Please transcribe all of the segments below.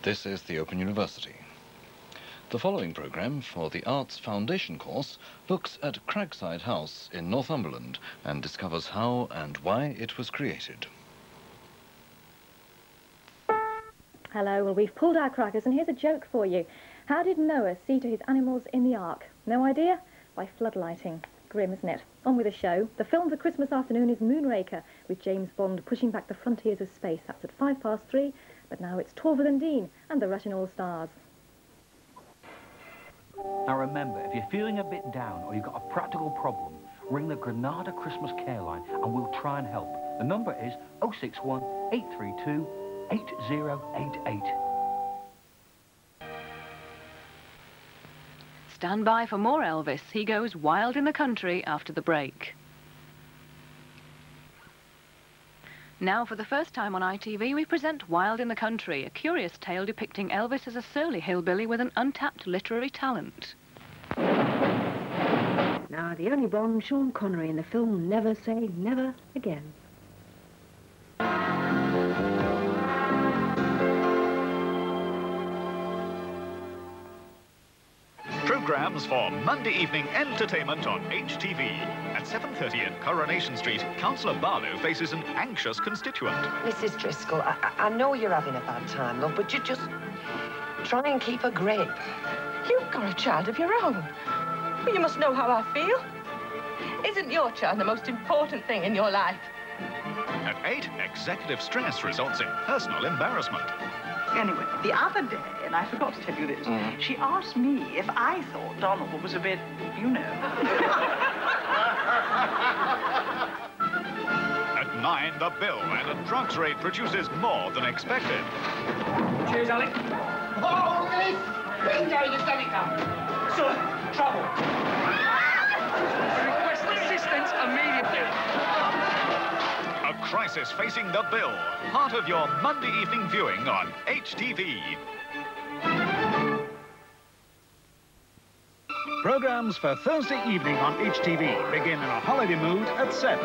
This is the Open University. The following programme for the Arts Foundation course looks at Cragside House in Northumberland and discovers how and why it was created. Hello, well, we've pulled our crackers and here's a joke for you. How did Noah see to his animals in the ark? No idea? By floodlighting. Grim, isn't it? On with the show. The film for Christmas afternoon is Moonraker, with James Bond pushing back the frontiers of space. That's at 3:05, but now it's Torvald and Dean and the Russian All-Stars. Now remember, if you're feeling a bit down or you've got a practical problem, ring the Granada Christmas Careline and we'll try and help. The number is 061 832 8088. Stand by for more Elvis. He goes wild in the country after the break. Now, for the first time on ITV, we present Wild in the Country, a curious tale depicting Elvis as a surly hillbilly with an untapped literary talent. Now, the only Bond, Sean Connery, in the film Never Say Never Again. Programmes for Monday evening entertainment on HTV. At 7:30 at Coronation Street, Councillor Barlow faces an anxious constituent. Mrs. Driscoll, I know you're having a bad time, love, but you just try and keep a grip. You've got a child of your own. Well, you must know how I feel. Isn't your child the most important thing in your life? At 8, executive stress results in personal embarrassment. Anyway, the other day, and I forgot to tell you this, she asked me if I thought Donald was a bit, you know. At 9, the bill and a drugs raid produces more than expected. Cheers, Alec. Oh, Willis! Bingo, you've done it now. Sir, trouble. Request assistance immediately. A crisis facing the bill. Part of your Monday evening viewing on HTV. Programmes for Thursday evening on HTV begin in a holiday mood at 7.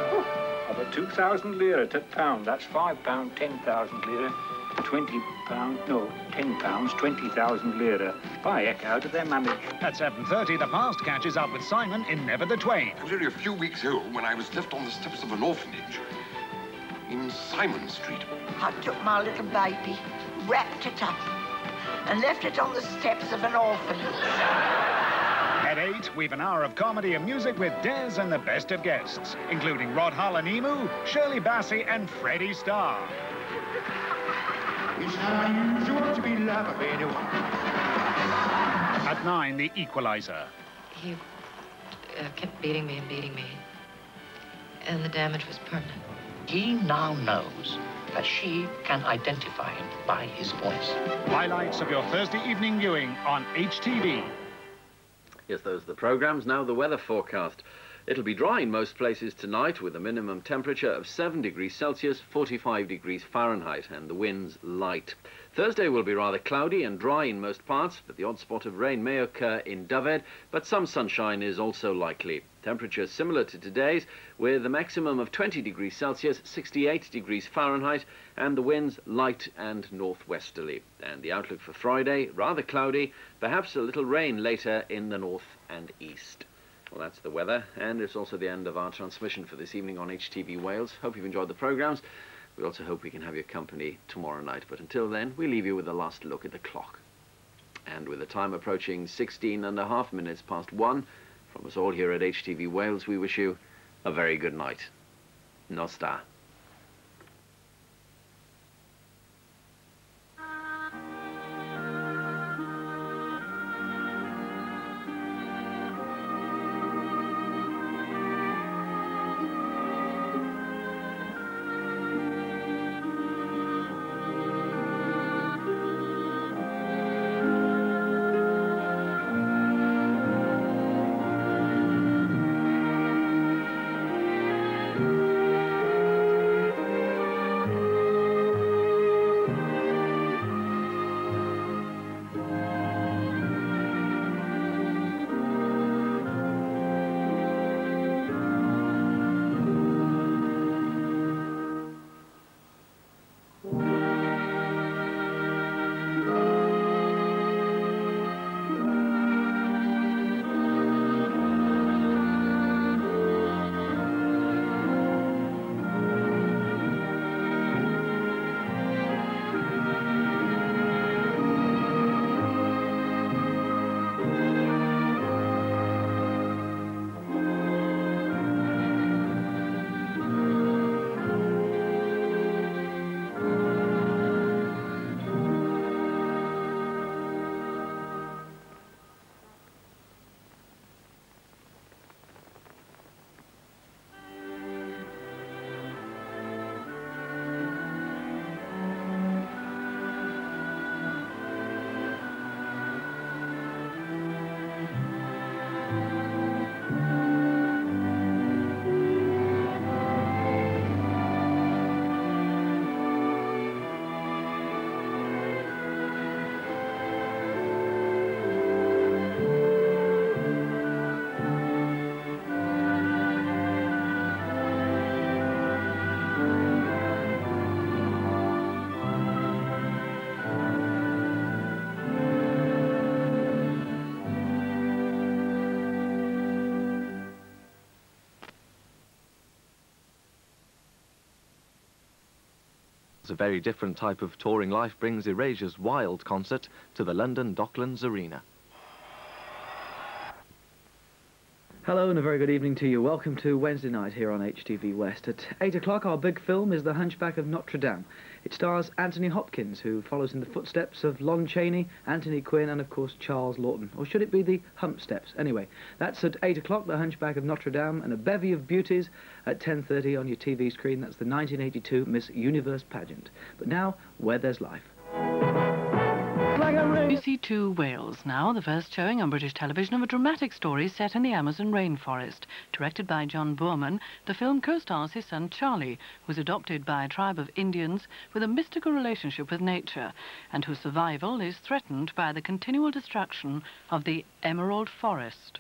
About 2,000 lira to pound. That's £5, 10,000 lira. £20, no, £10, 20,000 lira. By heck, how do they manage? At 7:30, the past catches up with Simon in Never the Twain. I was only a few weeks old when I was left on the steps of an orphanage in Simon Street. I took my little baby, wrapped it up, and left it on the steps of an orphanage. At 8, we've an hour of comedy and music with Des and the best of guests, including Rod Hull and Emu, Shirley Bassey and Freddie Starr. It's unusual to be loved of anyone. At 9, The Equalizer. He kept beating me and beating me, and the damage was permanent. He now knows that she can identify him by his voice. Highlights of your Thursday evening viewing on HTV. Yes, those are the programmes. Now the weather forecast. It'll be dry in most places tonight with a minimum temperature of 7 degrees Celsius, 45 degrees Fahrenheit, and the winds light. Thursday will be rather cloudy and dry in most parts, but the odd spot of rain may occur in Dyfed, but some sunshine is also likely. Temperatures similar to today's, with a maximum of 20 degrees Celsius, 68 degrees Fahrenheit, and the winds light and northwesterly. And the outlook for Friday, rather cloudy, perhaps a little rain later in the north and east. Well, that's the weather, and it's also the end of our transmission for this evening on HTV Wales. Hope you've enjoyed the programmes. We also hope we can have your company tomorrow night. But until then, we leave you with a last look at the clock. And with the time approaching 16.5 minutes past 1, from us all here at HTV Wales, we wish you a very good night. Nostar. A very different type of touring life brings Erasure's Wild concert to the London Docklands Arena. Hello and a very good evening to you. Welcome to Wednesday night here on HTV West. At 8 o'clock, our big film is The Hunchback of Notre Dame. It stars Anthony Hopkins, who follows in the footsteps of Lon Chaney, Anthony Quinn, and of course Charles Lawton. Or should it be the Hump Steps? Anyway, that's at 8 o'clock, The Hunchback of Notre Dame, and a bevy of beauties at 10:30 on your TV screen. That's the 1982 Miss Universe pageant. But now, Where There's Life. You see HTV Wales now, the first showing on British television of a dramatic story set in the Amazon rainforest. Directed by John Boorman, the film co-stars his son Charlie, who was adopted by a tribe of Indians with a mystical relationship with nature, and whose survival is threatened by the continual destruction of the Emerald Forest.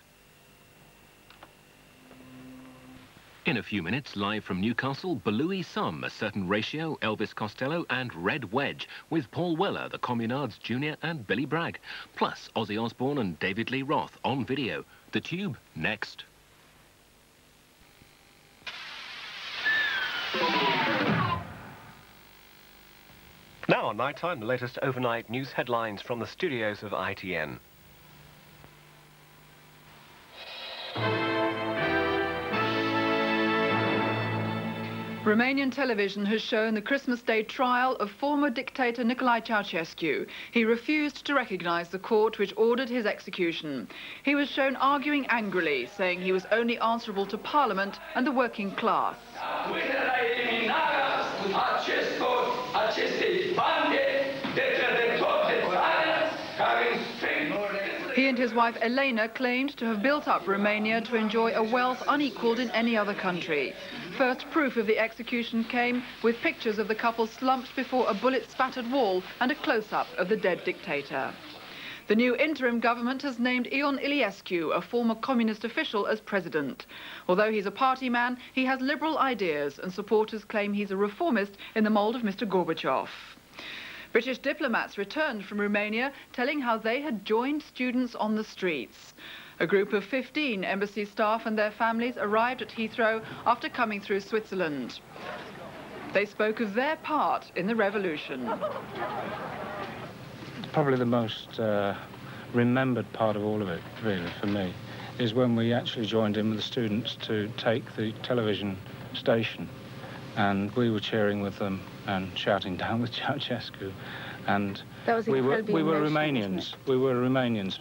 In a few minutes, live from Newcastle, Balooey Sum, A Certain Ratio, Elvis Costello and Red Wedge, with Paul Weller, the Communards Jr. and Billy Bragg, plus Ozzy Osbourne and David Lee Roth on video. The Tube, next. Now on Night Time, the latest overnight news headlines from the studios of ITN. Romanian television has shown the Christmas Day trial of former dictator Nicolae Ceausescu. He refused to recognise the court which ordered his execution. He was shown arguing angrily, saying he was only answerable to Parliament and the working class. He and his wife Elena claimed to have built up Romania to enjoy a wealth unequalled in any other country. First proof of the execution came with pictures of the couple slumped before a bullet-spattered wall and a close-up of the dead dictator. The new interim government has named Ion Iliescu, a former communist official, as president. Although he's a party man, he has liberal ideas, and supporters claim he's a reformist in the mould of Mr. Gorbachev. British diplomats returned from Romania, telling how they had joined students on the streets. A group of 15 embassy staff and their families arrived at Heathrow after coming through Switzerland. They spoke of their part in the revolution. Probably the most remembered part of all of it, really, for me, is when we actually joined in with the students to take the television station, and we were cheering with them and shouting down with Ceausescu, and we were Romanians. We were Romanians.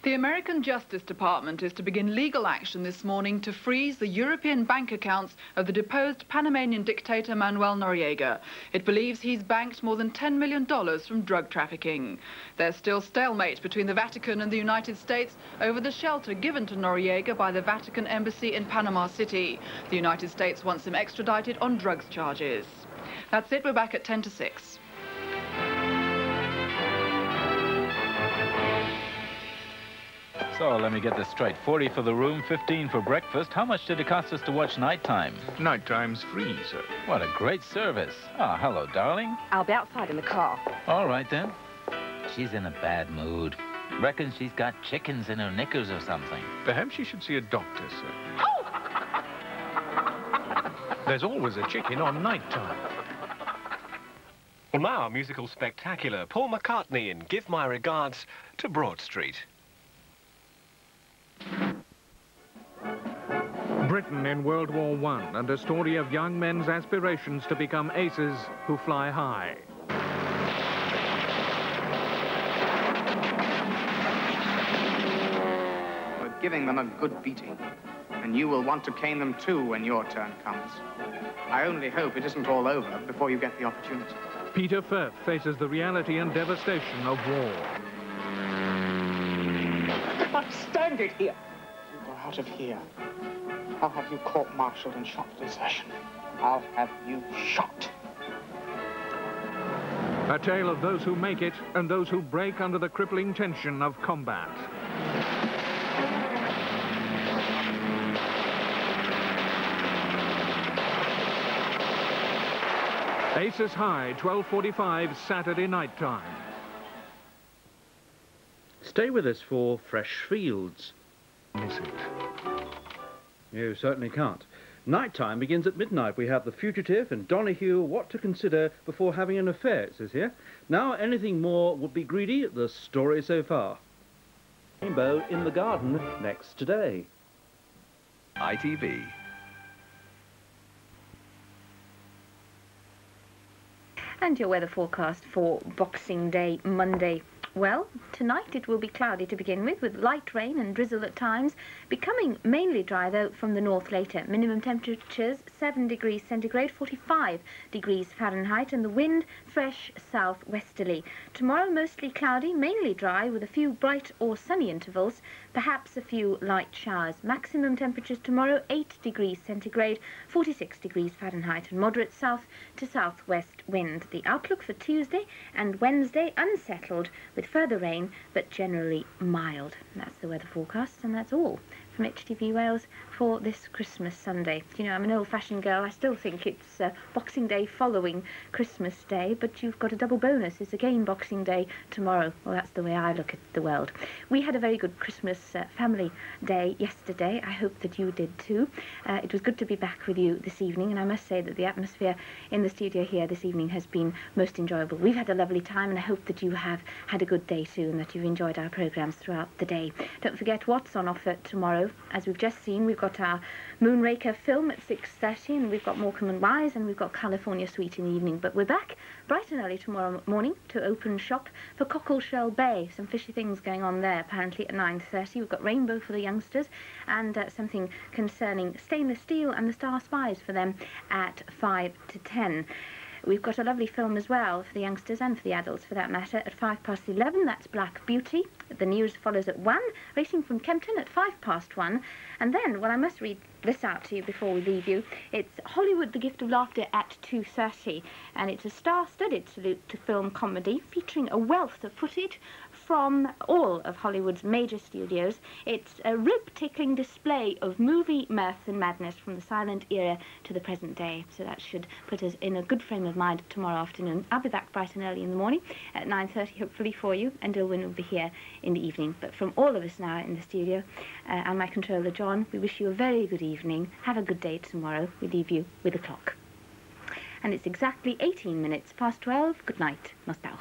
The American Justice Department is to begin legal action this morning to freeze the European bank accounts of the deposed Panamanian dictator Manuel Noriega. It believes he's banked more than $10 million from drug trafficking. There's still stalemate between the Vatican and the United States over the shelter given to Noriega by the Vatican Embassy in Panama City. The United States wants him extradited on drugs charges. That's it. We're back at 10 to 6. So, let me get this straight. 40 for the room, 15 for breakfast. How much did it cost us to watch Nighttime? Nighttime's free, sir. What a great service. Ah, hello, darling. I'll be outside in the car. All right, then. She's in a bad mood. Reckons she's got chickens in her knickers or something. Perhaps she should see a doctor, sir. There's always a chicken on Nighttime. Well, now, musical spectacular. Paul McCartney in Give My Regards to Broad Street. Britain in World War I, and a story of young men's aspirations to become aces who fly high. We're giving them a good beating, and you will want to cane them too when your turn comes. I only hope it isn't all over before you get the opportunity. Peter Firth faces the reality and devastation of war. Stand it here! You go out of here. I'll have you court-martialed and shot for desertion. I'll have you shot. A tale of those who make it and those who break under the crippling tension of combat. Aces High, 12:45 Saturday night time. Stay with us for Fresh Fields. Miss it. You certainly can't. Nighttime begins at midnight. We have The Fugitive and Donahue, What to Consider Before Having an Affair, it says here. Now, anything more would be greedy, the story so far. Rainbow in the Garden, next today. ITV. And your weather forecast for Boxing Day, Monday. Well, tonight it will be cloudy to begin with light rain and drizzle at times, becoming mainly dry, though, from the north later. Minimum temperatures 7 degrees centigrade, 45 degrees Fahrenheit, and the wind fresh southwesterly. Tomorrow, mostly cloudy, mainly dry, with a few bright or sunny intervals, perhaps a few light showers. Maximum temperatures tomorrow 8 degrees centigrade, 46 degrees Fahrenheit, and moderate south to southwest wind. The outlook for Tuesday and Wednesday unsettled, with further rain, but generally mild. And that's the weather forecast, and that's all from HTV Wales for this Christmas Sunday. You know, I'm an old-fashioned girl. I still think it's Boxing Day following Christmas Day, but you've got a double bonus. It's again Boxing Day tomorrow. Well, that's the way I look at the world. We had a very good Christmas family day yesterday. I hope that you did too. It was good to be back with you this evening, and I must say that the atmosphere in the studio here this evening has been most enjoyable. We've had a lovely time, and I hope that you have had a good day too, and that you've enjoyed our programmes throughout the day. Don't forget what's on offer tomorrow. As we've just seen, we've got our Moonraker film at 6:30, and we've got Morecambe and Wise, and we've got California Suite in the evening. But we're back bright and early tomorrow morning to open shop for Cockleshell Bay. Some fishy things going on there, apparently, at 9:30. We've got Rainbow for the youngsters, and something concerning stainless steel and the Star Spies for them at 5 to 10. We've got a lovely film as well for the youngsters and for the adults, for that matter, at 11:05. That's Black Beauty. The news follows at 1. Racing from Kempton at 1:05. And then, well, I must read this out to you before we leave you. It's Hollywood, The Gift of Laughter at 2:30. And it's a star-studded salute to film comedy, featuring a wealth of footage from all of Hollywood's major studios. It's a rib-tickling display of movie mirth and madness from the silent era to the present day. So that should put us in a good frame of mind tomorrow afternoon. I'll be back bright and early in the morning at 9:30, hopefully for you, and Dilwyn will be here in the evening. But from all of us now in the studio, and my controller John, we wish you a very good evening. Have a good day tomorrow. We leave you with a clock. And it's exactly 18 minutes past 12. Good night. Nostalg.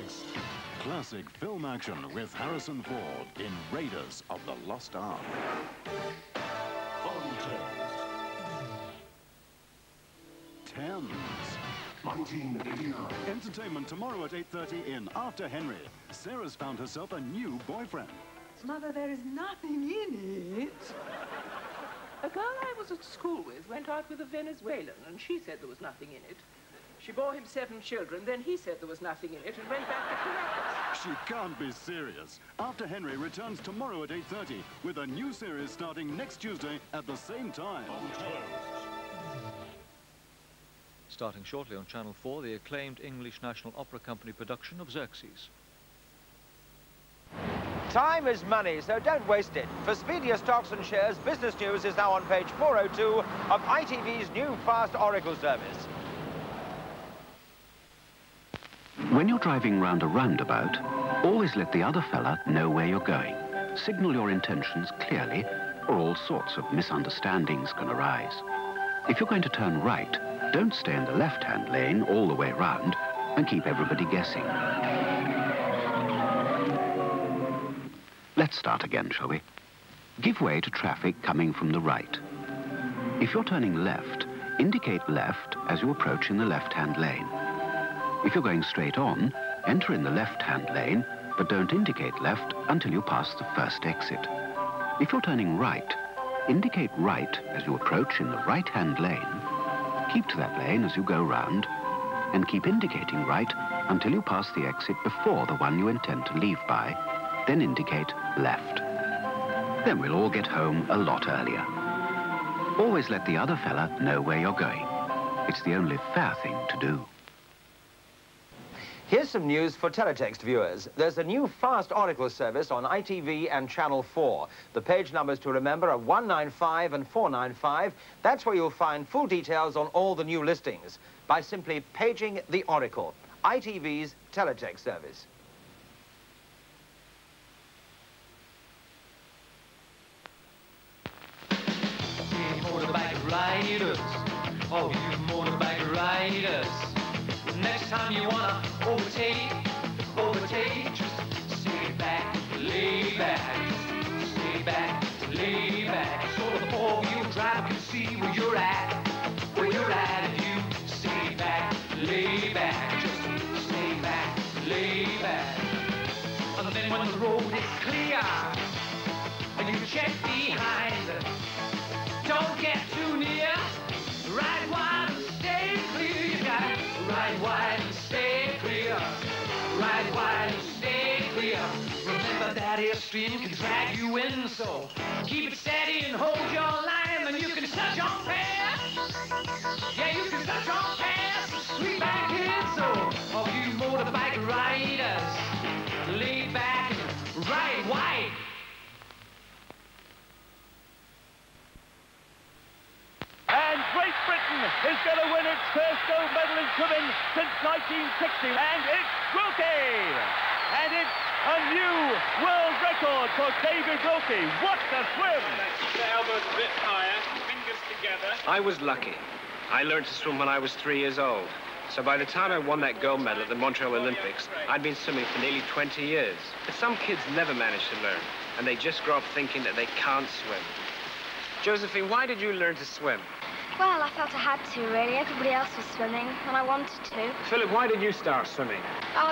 West. Classic film action with Harrison Ford in Raiders of the Lost Ark. Thames. 1989. Entertainment tomorrow at 8:30 in After Henry. Sarah's found herself a new boyfriend. Mother, there is nothing in it. A girl I was at school with went out with a Venezuelan, and she said there was nothing in it. She bore him 7 children, then he said there was nothing in it and went back to Caracas. She can't be serious. After Henry returns tomorrow at 8:30 with a new series starting next Tuesday at the same time. Starting shortly on Channel 4, the acclaimed English National Opera Company production of Xerxes. Time is money, so don't waste it. For speedier stocks and shares, Business News is now on page 402 of ITV's new fast Oracle service. When you're driving round a roundabout, always let the other fella know where you're going. Signal your intentions clearly, or all sorts of misunderstandings can arise. If you're going to turn right, don't stay in the left-hand lane all the way round and keep everybody guessing. Let's start again, shall we? Give way to traffic coming from the right. If you're turning left, indicate left as you approach in the left-hand lane. If you're going straight on, enter in the left-hand lane, but don't indicate left until you pass the first exit. If you're turning right, indicate right as you approach in the right-hand lane. Keep to that lane as you go round, and keep indicating right until you pass the exit before the one you intend to leave by. Then indicate left. Then we'll all get home a lot earlier. Always let the other fella know where you're going. It's the only fair thing to do. Here's some news for teletext viewers. There's a new fast Oracle service on ITV and Channel 4. The page numbers to remember are 195 and 495. That's where you'll find full details on all the new listings by simply paging the Oracle, ITV's teletext service. Motorbike riders, oh, you motorbike riders. Next time you wanna overtake, just sit back, lay back, just stay back, lay back. So the four-wheel drive can see where you're at, if you stay back, lay back, just stay back, lay back. And then when the road is clear, and you check behind, don't get too near. Ride wide and stay clear. You gotta ride wide and stay clear. Ride wide and stay clear. Remember that airstream can drag you in, so keep it steady and hold your line, and you can touch on past. Yeah, you can touch on past. Sweet back in, so all you motorbike riders, lay back and ride wide. And Great Britain is going to win its first gold medal in swimming since 1960. And it's Wilkie! And it's a new world record for David Wilkie. What a swim! The elbows a bit higher, fingers together. I was lucky. I learned to swim when I was 3 years old. So by the time I won that gold medal at the Montreal Olympics, I'd been swimming for nearly 20 years. But some kids never manage to learn, and they just grow up thinking that they can't swim. Josephine, why did you learn to swim? Well, I felt I had to, really. Everybody else was swimming, and I wanted to. Philip, why did you start swimming?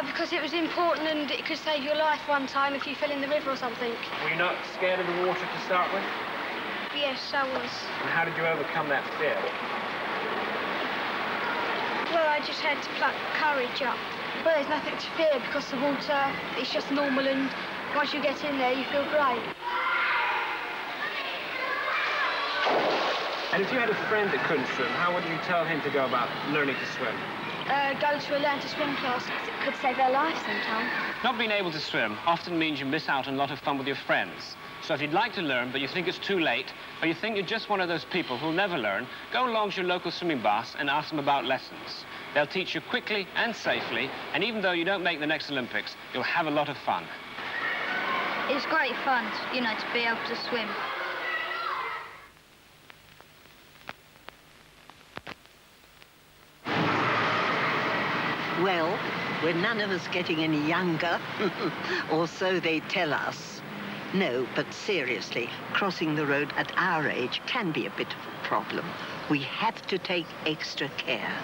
Because it was important, and it could save your life one time if you fell in the river or something. Were you not scared of the water to start with? Yes, I was. And how did you overcome that fear? Well, I just had to pluck courage up. Well, there's nothing to fear because the water is just normal, and once you get in there, you feel great. And if you had a friend that couldn't swim, how would you tell him to go about learning to swim? Go to a learn to swim class. It could save their life sometimes. Not being able to swim often means you miss out on a lot of fun with your friends. So if you'd like to learn, but you think it's too late, or you think you're just one of those people who'll never learn, go along to your local swimming baths and ask them about lessons. They'll teach you quickly and safely, and even though you don't make the next Olympics, you'll have a lot of fun. It's great fun, you know, to be able to swim. Well, We're none of us getting any younger, or so they tell us. No, but seriously, crossing the road at our age can be a bit of a problem. We have to take extra care.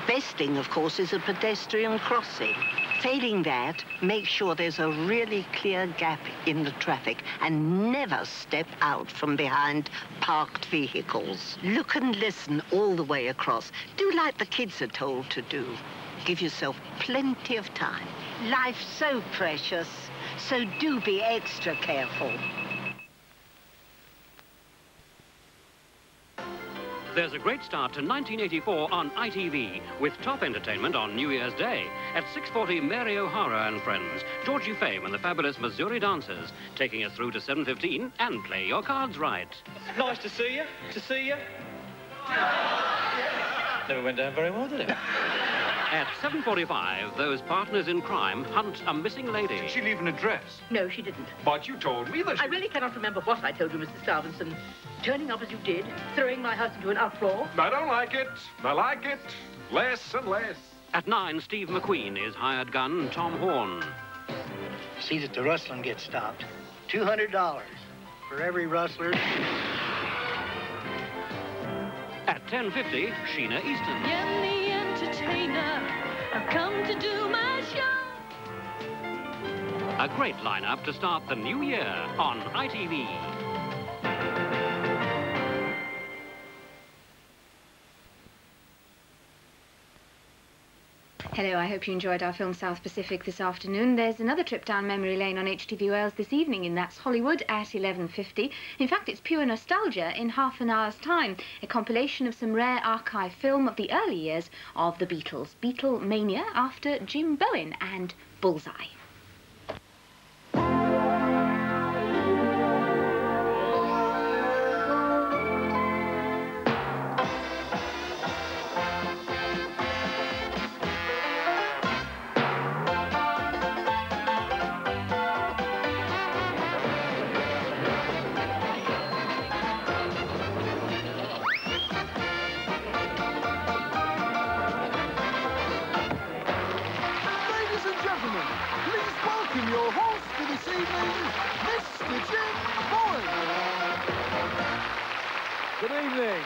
Best thing, of course, is a pedestrian crossing. Failing that, make sure there's a really clear gap in the traffic and never step out from behind parked vehicles. Look and listen all the way across. Do like the kids are told to do. Give yourself plenty of time. Life's so precious, so do be extra careful. There's a great start to 1984 on ITV, with top entertainment on New Year's Day. At 6:40, Mary O'Hara and friends, Georgie Fame and the fabulous Missouri Dancers, taking us through to 7:15 and play your cards right. Nice to see you. Never went down very well, did it? At 7:45, those partners in crime hunt a missing lady. Did she leave an address? No, she didn't. But you told me that she... I really cannot remember what I told you, Mr. Starvinson. Turning up as you did, throwing my house into an uproar. I don't like it. I like it. Less and less. At 9, Steve McQueen is hired gun Tom Horn. See that the rustling gets stopped. $200 for every rustler. At 10:50, Sheena Easton. I'm the entertainer. I've come to do my show. A great lineup to start the new year on ITV. Hello, I hope you enjoyed our film South Pacific this afternoon. There's another trip down memory lane on HTV Wales this evening, and that's Hollywood at 11:50. In fact, it's pure nostalgia in half an hour's time. A compilation of some rare archive film of the early years of the Beatles. Beatlemania after Jim Bowen and Bullseye. Good evening.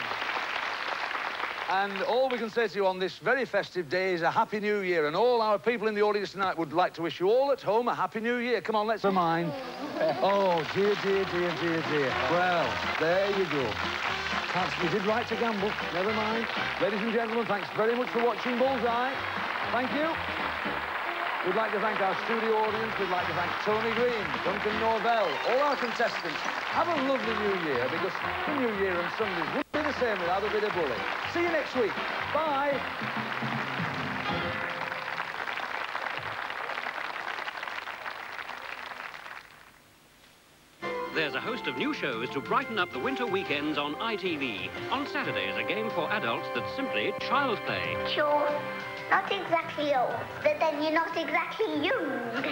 And all we can say to you on this very festive day is a Happy New Year. And all our people in the audience tonight would like to wish you all at home a Happy New Year. Come on, let's remind. Oh, dear, dear, dear, dear, dear. Well, there you go. You did right to gamble. Never mind. Ladies and gentlemen, thanks very much for watching Bullseye. Thank you. We'd like to thank our studio audience. We'd like to thank Tony Green, Duncan Norvell, all our contestants. Have a lovely New Year, because the New Year and Sundays wouldn't be the same without a bit of bully. See you next week. Bye. There's a host of new shows to brighten up the winter weekends on ITV. On Saturdays, a game for adults that's simply child's play. Sure, not exactly old, but then you're not exactly young.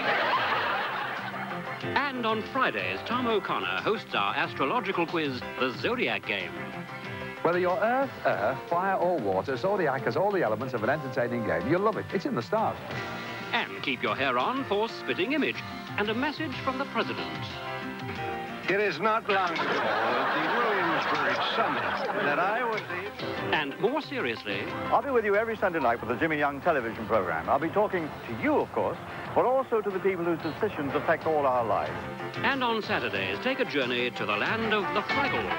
And on Fridays, Tom O'Connor hosts our astrological quiz, the Zodiac Game. Whether you're earth, air, fire or water, Zodiac has all the elements of an entertaining game. You'll love it. It's in the stars. And keep your hair on for Spitting Image and a message from the President. It is not long ago at the Williamsburg Summit that I was the... And more seriously... I'll be with you every Sunday night with the Jimmy Young television program. I'll be talking to you, of course, but also to the people whose decisions affect all our lives. And on Saturdays, take a journey to the land of the Fraggles.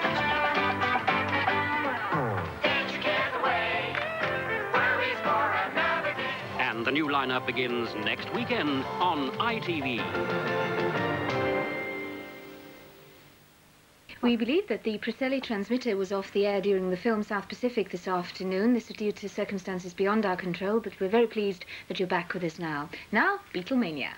And the new lineup begins next weekend on ITV. We believe that the Preseli transmitter was off the air during the film South Pacific this afternoon. This was due to circumstances beyond our control, but we're very pleased that you're back with us now. Now, Beatlemania.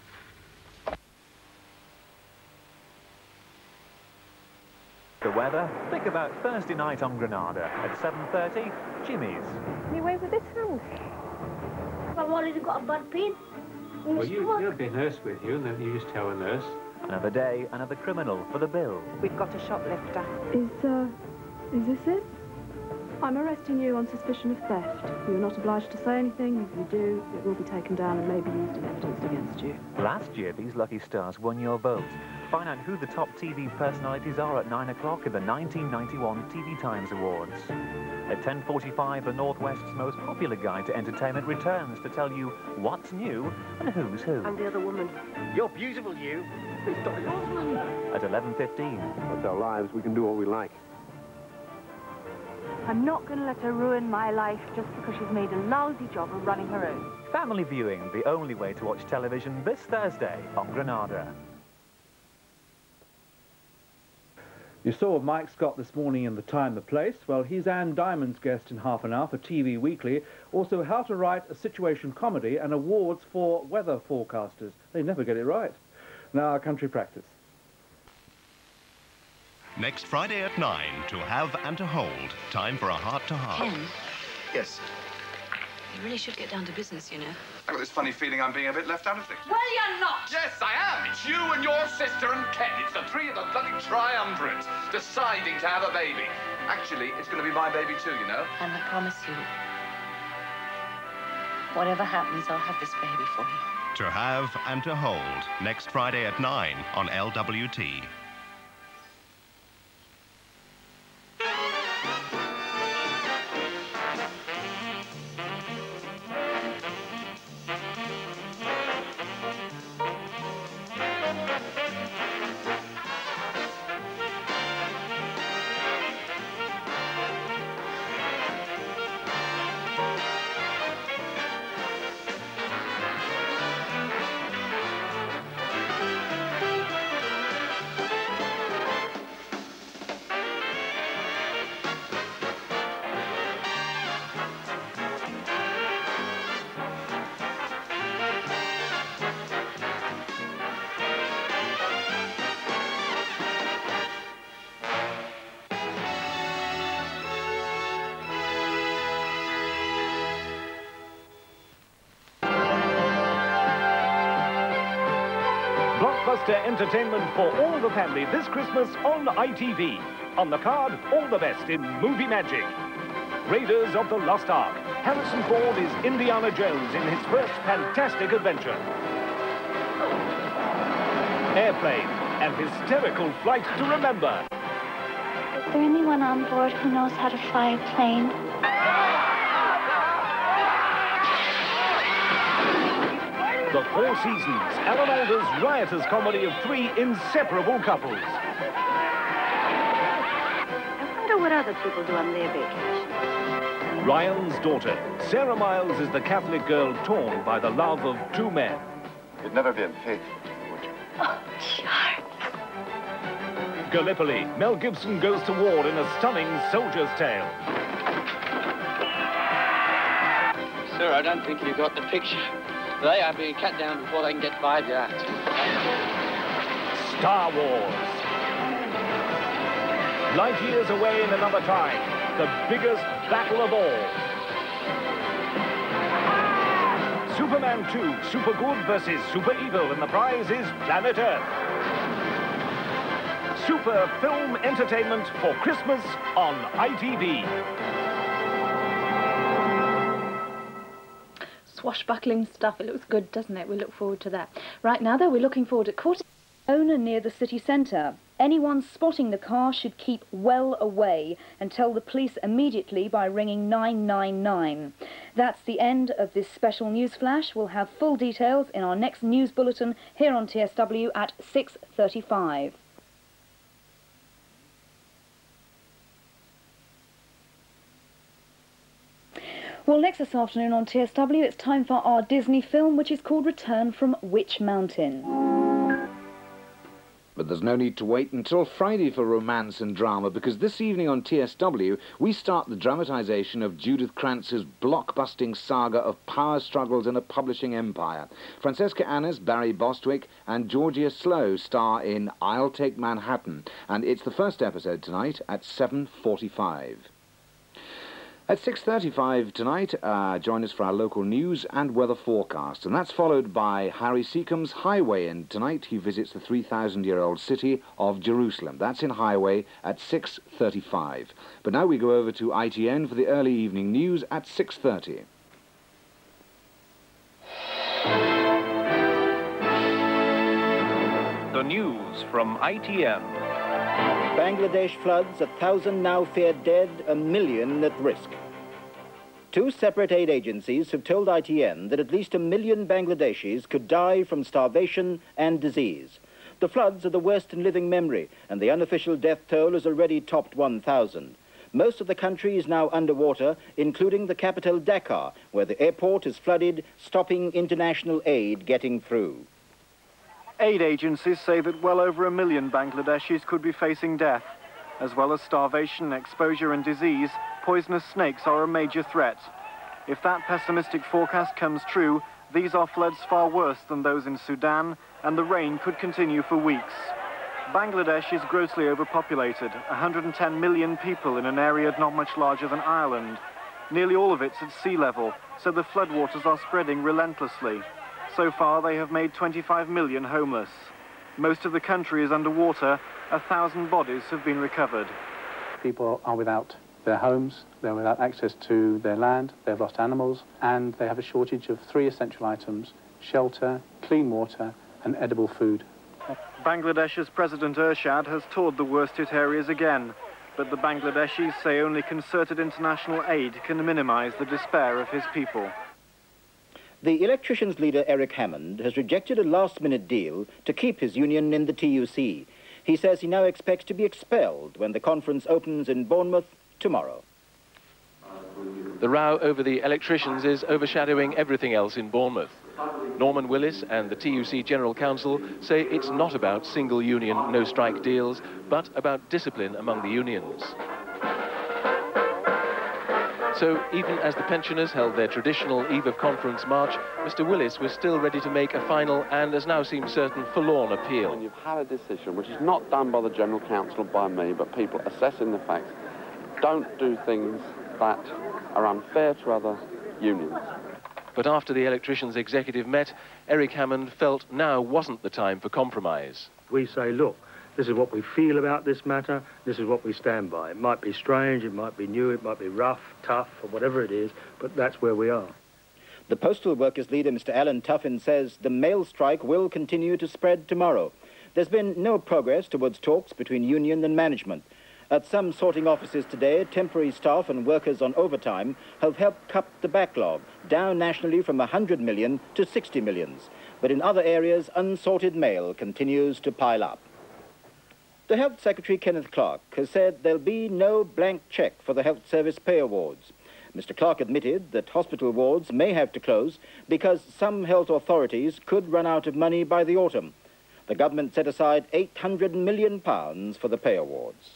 The weather, think about Thursday night on Granada at 7:30, Jimmy's. Can you wave with this hand? I've already got a bad pain. Well, you'll be a nurse with you, and then you just tell a nurse. Another day, another criminal for the bill. We've got a shoplifter. Is this it? I'm arresting you on suspicion of theft. You're not obliged to say anything. If you do, it will be taken down and may be used in evidence against you. Last year, these lucky stars won your vote. Find out who the top TV personalities are at 9 o'clock in the 1991 TV Times Awards. At 10:45, the Northwest's most popular guide to entertainment returns to tell you what's new and who's who. I'm the other woman. You're beautiful, you. It's Dolly Osmond. At 11:15. That's our lives. We can do what we like. I'm not going to let her ruin my life just because she's made a lousy job of running her own. Family viewing, the only way to watch television this Thursday on Granada. You saw Mike Scott this morning in The Time, The Place. Well, he's Anne Diamond's guest in half an hour for TV Weekly. Also, how to write a situation comedy and awards for weather forecasters. They never get it right. Now, our country practice. Next Friday at 9, To Have and To Hold. Time for a heart-to-heart. Ken? Yes. You really should get down to business, you know. I've got this funny feeling I'm being a bit left out of things. Well, you're not! Yes, I am. It's you and your sister and Ken. It's the three of the bloody triumvirate deciding to have a baby. Actually, it's going to be my baby too, you know. And I promise you, whatever happens, I'll have this baby for you. To Have and To Hold. Next Friday at 9 on LWT. Blockbuster entertainment for all the family this Christmas on ITV. On the card, all the best in movie magic. Raiders of the Lost Ark. Harrison Ford is Indiana Jones in his first fantastic adventure. Airplane, an hysterical flight to remember. Is there anyone on board who knows how to fly a plane? The Four Seasons, Alan Alda's riotous comedy of three inseparable couples. I wonder what other people do on their vacation. Ryan's daughter. Sarah Miles is the Catholic girl torn by the love of two men. You'd never be unfaithful, would you? Oh, Charles. Gallipoli. Mel Gibson goes to war in a stunning soldier's tale. Sir, I don't think you got the picture. They are being cut down before they can get 5 yards. Star Wars. Light years away in another time. The biggest battle of all. Superman 2, Super Good versus Super Evil, and the prize is Planet Earth. Super film entertainment for Christmas on ITV. Swashbuckling stuff. It looks good, doesn't it? We look forward to that. Right now, though, we're looking forward to quarter owner near the city centre. Anyone spotting the car should keep well away and tell the police immediately by ringing 999. That's the end of this special news flash. We'll have full details in our next news bulletin here on TSW at 6:35. Well, next this afternoon on TSW, it's time for our Disney film, which is called Return from Witch Mountain. But there's no need to wait until Friday for romance and drama, because this evening on TSW, we start the dramatisation of Judith Krantz's blockbusting saga of power struggles in a publishing empire. Francesca Annis, Barry Bostwick and Georgia Slow star in I'll Take Manhattan, and it's the first episode tonight at 7:45. At 6:35 tonight, join us for our local news and weather forecast. And that's followed by Harry Seacombe's Highway. And tonight he visits the 3,000-year-old city of Jerusalem. That's in Highway at 6:35. But now we go over to ITN for the early evening news at 6:30. The news from ITN. Bangladesh floods, 1,000 now feared dead, 1 million at risk. Two separate aid agencies have told ITN that at least 1 million Bangladeshis could die from starvation and disease. The floods are the worst in living memory, and the unofficial death toll has already topped 1,000. Most of the country is now underwater, including the capital Dhaka, where the airport is flooded, stopping international aid getting through. Aid agencies say that well over 1 million Bangladeshis could be facing death. As well as starvation, exposure and disease, poisonous snakes are a major threat. If that pessimistic forecast comes true, these are floods far worse than those in Sudan, and the rain could continue for weeks. Bangladesh is grossly overpopulated, 110 million people in an area not much larger than Ireland. Nearly all of it's at sea level, so the floodwaters are spreading relentlessly. So far, they have made 25 million homeless. Most of the country is underwater. 1,000 bodies have been recovered. People are without their homes, they're without access to their land, they've lost animals, and they have a shortage of 3 essential items: shelter, clean water, and edible food. Bangladesh's President Ershad has toured the worst-hit areas again, but the Bangladeshis say only concerted international aid can minimize the despair of his people. The electricians' leader, Eric Hammond, has rejected a last-minute deal to keep his union in the TUC. He says he now expects to be expelled when the conference opens in Bournemouth tomorrow. The row over the electricians is overshadowing everything else in Bournemouth. Norman Willis and the TUC General Council say it's not about single union no-strike deals, but about discipline among the unions. So even as the pensioners held their traditional eve of conference march, Mr. Willis was still ready to make a final and, as now seems certain, forlorn appeal. When you've had a decision, which is not done by the General Council or by me, but people assessing the facts, don't do things that are unfair to other unions. But after the electricians' executive met, Eric Hammond felt now wasn't the time for compromise. We say, look, this is what we feel about this matter, this is what we stand by. It might be strange, it might be new, it might be rough, tough, or whatever it is, but that's where we are. The postal workers' leader, Mr. Alan Tuffin, says the mail strike will continue to spread tomorrow. There's been no progress towards talks between union and management. At some sorting offices today, temporary staff and workers on overtime have helped cut the backlog, down nationally from 100 million to 60 millions. But in other areas, unsorted mail continues to pile up. The Health Secretary, Kenneth Clarke, has said there'll be no blank cheque for the Health Service pay awards. Mr. Clarke admitted that hospital wards may have to close because some health authorities could run out of money by the autumn. The government set aside £800 million for the pay awards.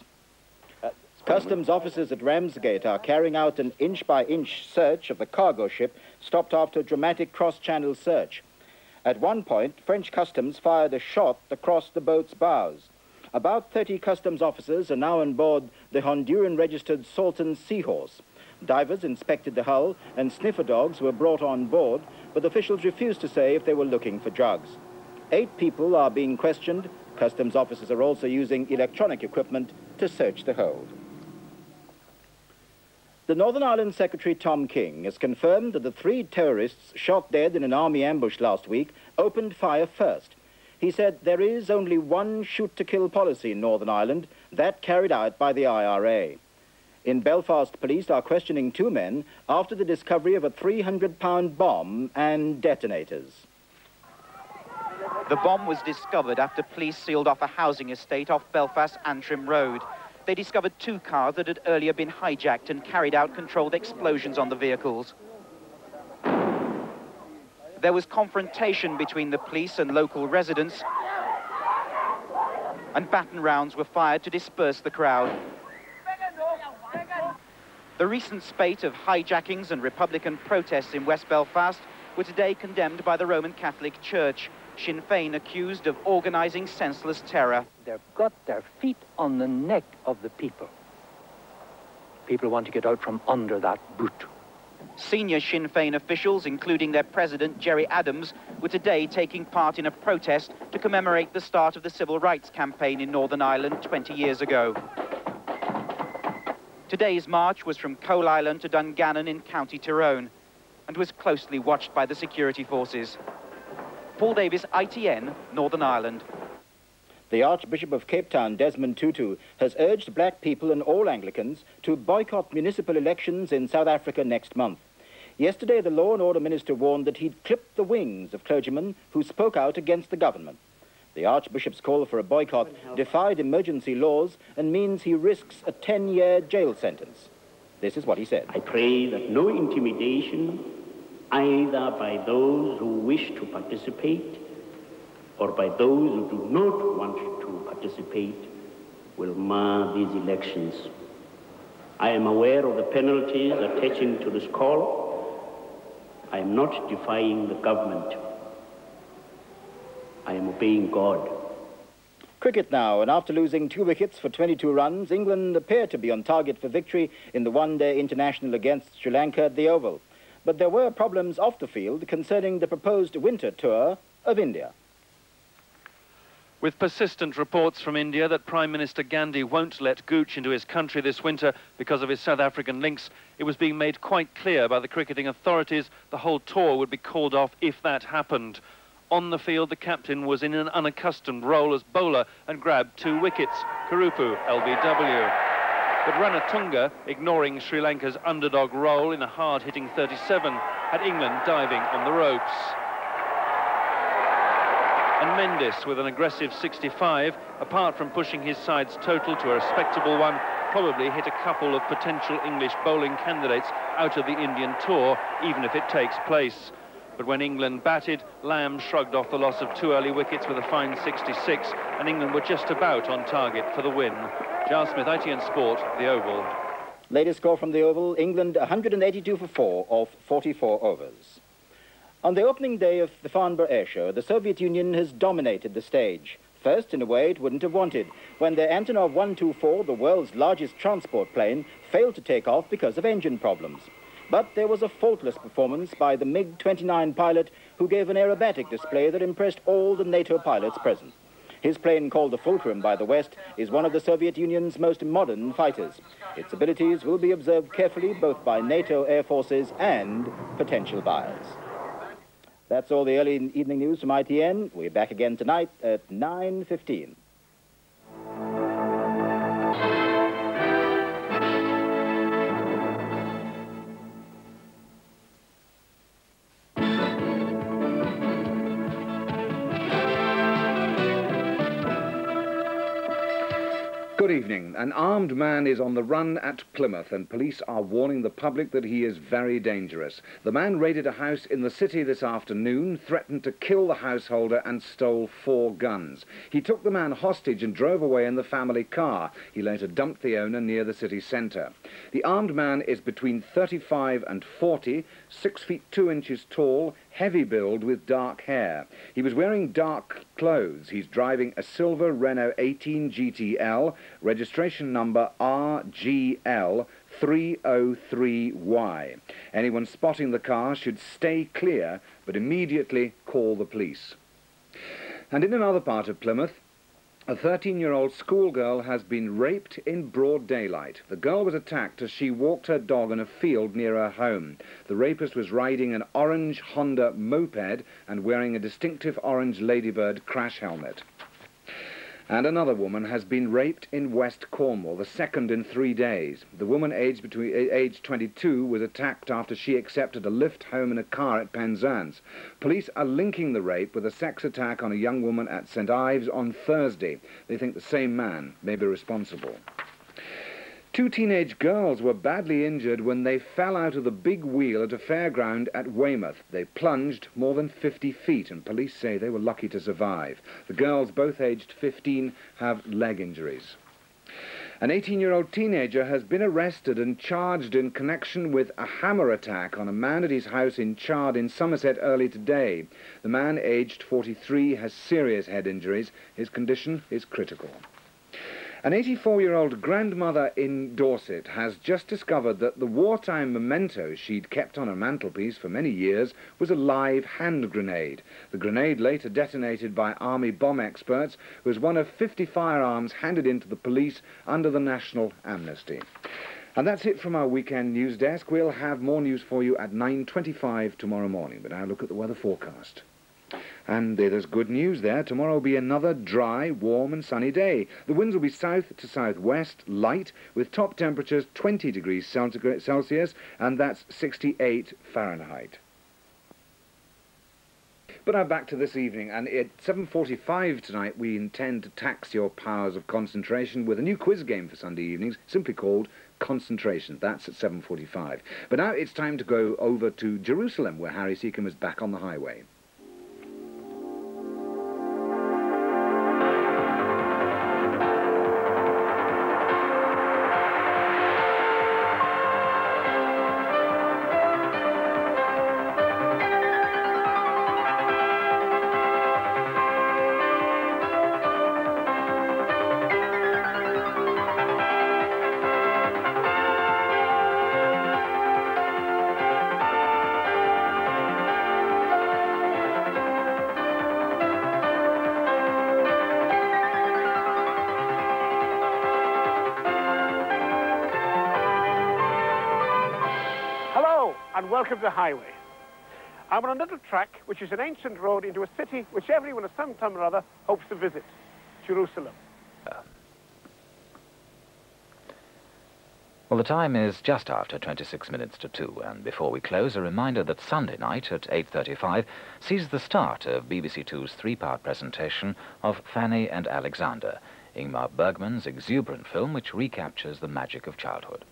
Customs officers at Ramsgate are carrying out an inch-by-inch search of the cargo ship stopped after a dramatic cross-channel search. At one point, French customs fired a shot across the boat's bows. About 30 customs officers are now on board the Honduran-registered Sultan Seahorse. Divers inspected the hull and sniffer dogs were brought on board, but officials refused to say if they were looking for drugs. 8 people are being questioned. Customs officers are also using electronic equipment to search the hold. The Northern Ireland Secretary Tom King has confirmed that the 3 terrorists shot dead in an army ambush last week opened fire first. He said there is only one shoot-to-kill policy in Northern Ireland, that carried out by the IRA. In Belfast, police are questioning 2 men after the discovery of a 300-pound bomb and detonators. The bomb was discovered after police sealed off a housing estate off Belfast Antrim Road. They discovered 2 cars that had earlier been hijacked and carried out controlled explosions on the vehicles. There was confrontation between the police and local residents, and baton rounds were fired to disperse the crowd. The recent spate of hijackings and Republican protests in West Belfast were today condemned by the Roman Catholic Church. Sinn Féin accused of organising senseless terror. They've got their feet on the neck of the people. people want to get out from under that boot. Senior Sinn Féin officials, including their president, Gerry Adams, were today taking part in a protest to commemorate the start of the civil rights campaign in Northern Ireland 20 years ago. Today's march was from Coal Island to Dungannon in County Tyrone and was closely watched by the security forces. Paul Davis, ITN, Northern Ireland. The Archbishop of Cape Town, Desmond Tutu, has urged black people and all Anglicans to boycott municipal elections in South Africa next month. Yesterday, the Law and Order Minister warned that he'd clipped the wings of clergymen who spoke out against the government. The Archbishop's call for a boycott defied emergency laws and means he risks a 10-year jail sentence. This is what he said. I pray that no intimidation, either by those who wish to participate or by those who do not want to participate, will mar these elections. I am aware of the penalties attaching to this call. I am not defying the government. I am obeying God. Cricket now, and after losing 2 wickets for 22 runs, England appear to be on target for victory in the one-day international against Sri Lanka at the Oval. But there were problems off the field concerning the proposed winter tour of India. With persistent reports from India that Prime Minister Gandhi won't let Gooch into his country this winter because of his South African links, it was being made quite clear by the cricketing authorities the whole tour would be called off if that happened. On the field, the captain was in an unaccustomed role as bowler and grabbed 2 wickets. Kurupu, LBW. But Ranatunga, ignoring Sri Lanka's underdog role in a hard-hitting 37, had England diving on the ropes. And Mendes, with an aggressive 65, apart from pushing his side's total to a respectable one, probably hit a couple of potential English bowling candidates out of the Indian tour, even if it takes place. But when England batted, Lamb shrugged off the loss of 2 early wickets with a fine 66, and England were just about on target for the win. Giles Smith, ITN Sport, the Oval. Latest score from the Oval, England 182 for 4 off 44 overs. On the opening day of the Farnborough Air Show, the Soviet Union has dominated the stage. First, in a way it wouldn't have wanted, when their Antonov 124, the world's largest transport plane, failed to take off because of engine problems. But there was a faultless performance by the MiG-29 pilot who gave an aerobatic display that impressed all the NATO pilots present. His plane, called the Fulcrum by the West, is one of the Soviet Union's most modern fighters. Its abilities will be observed carefully both by NATO air forces and potential buyers. That's all the early evening news from ITN. We're back again tonight at 9:15. Good evening. An armed man is on the run at Plymouth, and police are warning the public that he is very dangerous. The man raided a house in the city this afternoon, threatened to kill the householder and stole 4 guns. He took the man hostage and drove away in the family car. He later dumped the owner near the city centre. The armed man is between 35 and 40, 6 feet 2 inches tall, heavy build with dark hair. He was wearing dark clothes. He's driving a silver Renault 18 GTL, registration number RGL 303Y. Anyone spotting the car should stay clear, but immediately call the police. And in another part of Plymouth, a 13-year-old schoolgirl has been raped in broad daylight. The girl was attacked as she walked her dog in a field near her home. The rapist was riding an orange Honda moped and wearing a distinctive orange Ladybird crash helmet. And another woman has been raped in West Cornwall, the second in 3 days. The woman aged 22 was attacked after she accepted a lift home in a car at Penzance. Police are linking the rape with a sex attack on a young woman at St Ives on Thursday. They think the same man may be responsible. 2 teenage girls were badly injured when they fell out of the big wheel at a fairground at Weymouth. They plunged more than 50 feet, and police say they were lucky to survive. The girls, both aged 15, have leg injuries. An 18-year-old teenager has been arrested and charged in connection with a hammer attack on a man at his house in Chard in Somerset early today. The man, aged 43, has serious head injuries. His condition is critical. An 84-year-old grandmother in Dorset has just discovered that the wartime memento she'd kept on her mantelpiece for many years was a live hand grenade. The grenade, later detonated by army bomb experts, was one of 50 firearms handed in to the police under the national amnesty. And that's it from our weekend news desk. We'll have more news for you at 9:25 tomorrow morning. But now look at the weather forecast. And there's good news there. Tomorrow will be another dry, warm and sunny day. The winds will be south to southwest, light, with top temperatures 20 degrees Celsius, and that's 68 Fahrenheit. But now back to this evening, and at 7:45 tonight we intend to tax your powers of concentration with a new quiz game for Sunday evenings, simply called Concentration. That's at 7:45. But now it's time to go over to Jerusalem, where Harry Seacombe is back on the highway. And welcome to the highway. I'm on a little track which is an ancient road into a city which everyone at some time or other hopes to visit, Jerusalem. Well, the time is just after 26 minutes to 2, and before we close, a reminder that Sunday night at 8:35 sees the start of BBC Two's three-part presentation of Fanny and Alexander, Ingmar Bergman's exuberant film which recaptures the magic of childhood.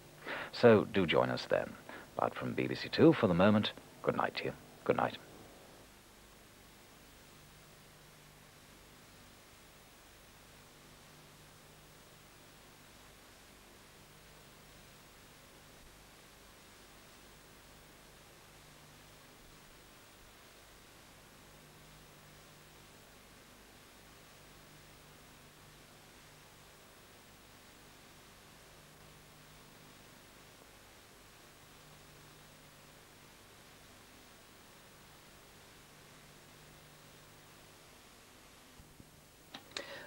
So do join us then. But from BBC Two, for the moment, good night to you. Good night.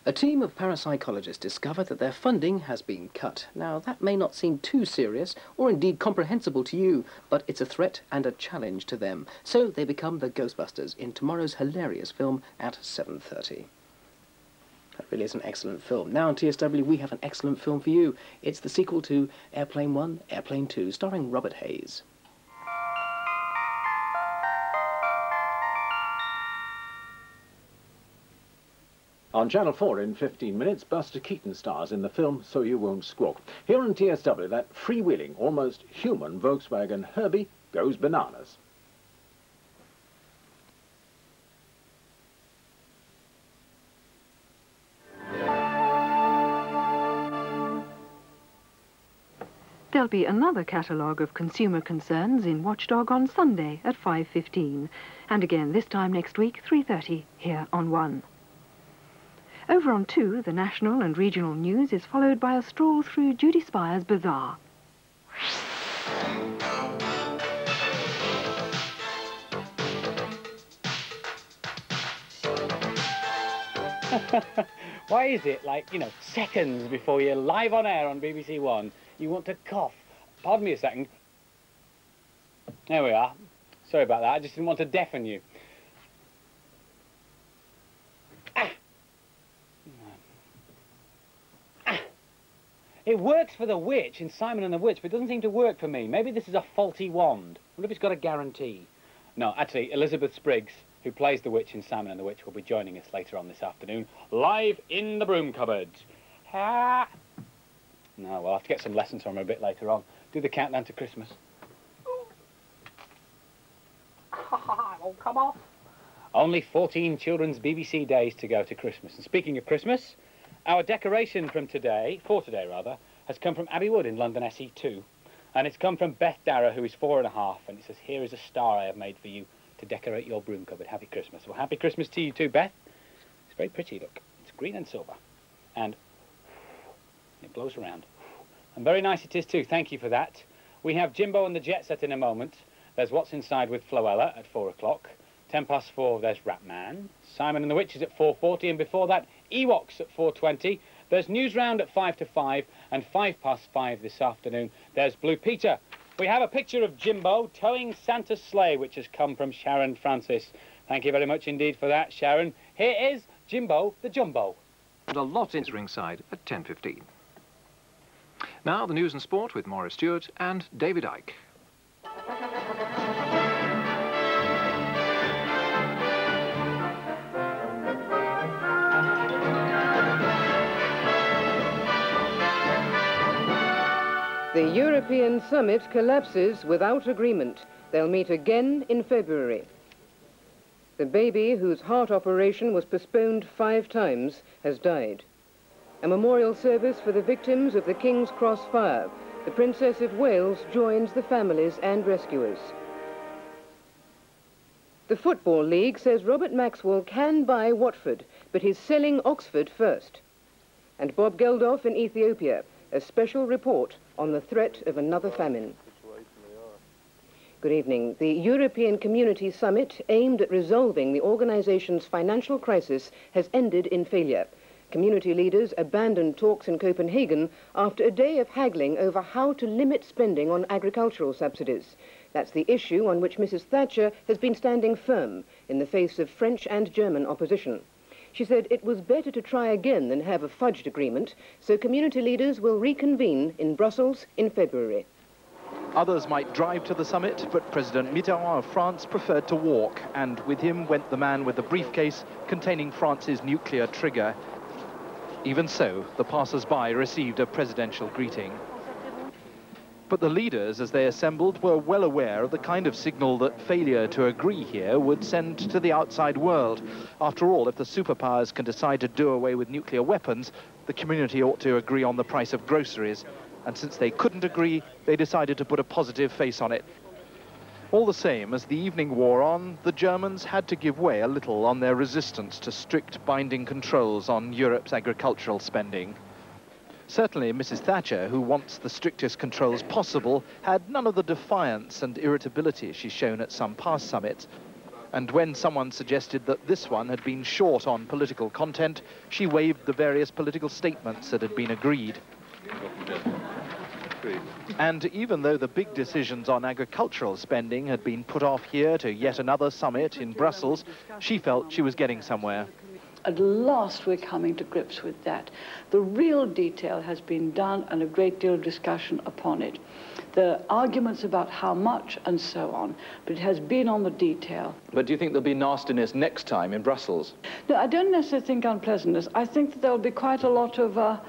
A team of parapsychologists discovered that their funding has been cut. Now, that may not seem too serious, or indeed comprehensible to you, but it's a threat and a challenge to them. So they become the Ghostbusters in tomorrow's hilarious film at 7:30. That really is an excellent film. Now on TSW, we have an excellent film for you. It's the sequel to Airplane 1, Airplane 2, starring Robert Hayes. On Channel 4 in 15 minutes, Buster Keaton stars in the film So You Won't Squawk. Here on TSW, that freewheeling, almost human Volkswagen Herbie goes bananas. There'll be another catalogue of consumer concerns in Watchdog on Sunday at 5:15, and again this time next week, 3:30, here on 1. Over on 2, the national and regional news is followed by a stroll through Judy Spire's Bazaar. Why is it, like, you know, seconds before you're live on air on BBC One, you want to cough? Pardon me a second. There we are. Sorry about that, I just didn't want to deafen you. It works for the witch in Simon and the Witch, but it doesn't seem to work for me. Maybe this is a faulty wand. I wonder if it's got a guarantee. No, actually, Elizabeth Spriggs, who plays the witch in Simon and the Witch, will be joining us later on this afternoon, live in the broom cupboard. Ah. No, we'll have to get some lessons from her a bit later on. Do the countdown to Christmas. Oh, come off. Only 14 children's BBC days to go to Christmas. And speaking of Christmas, our decoration for today, has come from Abbey Wood in London SE2. And it's come from Beth Darragh, who is 4½, and it says, "Here is a star I have made for you to decorate your broom cupboard. Happy Christmas." Well, happy Christmas to you too, Beth. It's very pretty, look. It's green and silver. And It blows around. And very nice it is too, thank you for that. We have Jimbo and the Jet Set in a moment. There's What's Inside with Floella at 4 o'clock. 4:10, there's Ratman. Simon and the Witches at 4:40, and before that, Ewoks at 4:20. There's News Round at 5 to 5, and 5:05 this afternoon, there's Blue Peter. We have a picture of Jimbo towing Santa's sleigh, which has come from Sharon Francis. Thank you very much indeed for that, Sharon. Here is Jimbo the Jumbo. And a lot in ringside at 10:15. Now the news and sport with Maurice Stewart and David Icke. The European summit collapses without agreement. They'll meet again in February. The baby, whose heart operation was postponed 5 times, has died. A memorial service for the victims of the King's Cross fire. The Princess of Wales joins the families and rescuers. The Football League says Robert Maxwell can buy Watford, but he's selling Oxford first. And Bob Geldof in Ethiopia, a special report on the threat of another famine. Good evening. The European Community Summit, aimed at resolving the organization's financial crisis, has ended in failure. Community leaders abandoned talks in Copenhagen after a day of haggling over how to limit spending on agricultural subsidies. That's the issue on which Mrs. Thatcher has been standing firm in the face of French and German opposition. She said it was better to try again than have a fudged agreement, so community leaders will reconvene in Brussels in February. Others might drive to the summit, but President Mitterrand of France preferred to walk, and with him went the man with the briefcase containing France's nuclear trigger. Even so, the passers-by received a presidential greeting. But the leaders, as they assembled, were well aware of the kind of signal that failure to agree here would send to the outside world. After all, if the superpowers can decide to do away with nuclear weapons, the community ought to agree on the price of groceries. And since they couldn't agree, they decided to put a positive face on it. All the same, as the evening wore on, the Germans had to give way a little on their resistance to strict binding controls on Europe's agricultural spending. Certainly, Mrs. Thatcher, who wants the strictest controls possible, had none of the defiance and irritability she's shown at some past summits. And when someone suggested that this one had been short on political content, she waived the various political statements that had been agreed. And even though the big decisions on agricultural spending had been put off here to yet another summit in Brussels, she felt she was getting somewhere. At last we're coming to grips with that. The real detail has been done and a great deal of discussion upon it. The arguments about how much and so on, but it has been on the detail. But do you think there'll be nastiness next time in Brussels? No, I don't necessarily think unpleasantness. I think that there'll be quite a lot of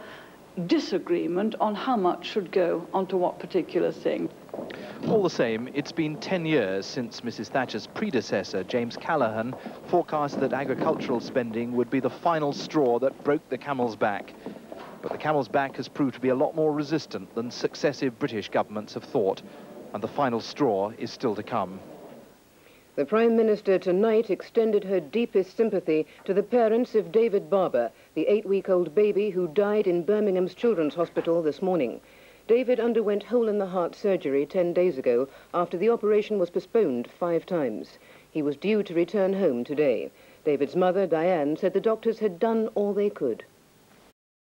disagreement on how much should go onto what particular thing. All the same, it's been 10 years since Mrs. Thatcher's predecessor, James Callaghan, forecast that agricultural spending would be the final straw that broke the camel's back. But the camel's back has proved to be a lot more resistant than successive British governments have thought, and the final straw is still to come. The Prime Minister tonight extended her deepest sympathy to the parents of David Barber, the 8-week-old baby who died in Birmingham's Children's Hospital this morning. David underwent hole-in-the-heart surgery 10 days ago after the operation was postponed 5 times. He was due to return home today. David's mother, Diane, said the doctors had done all they could.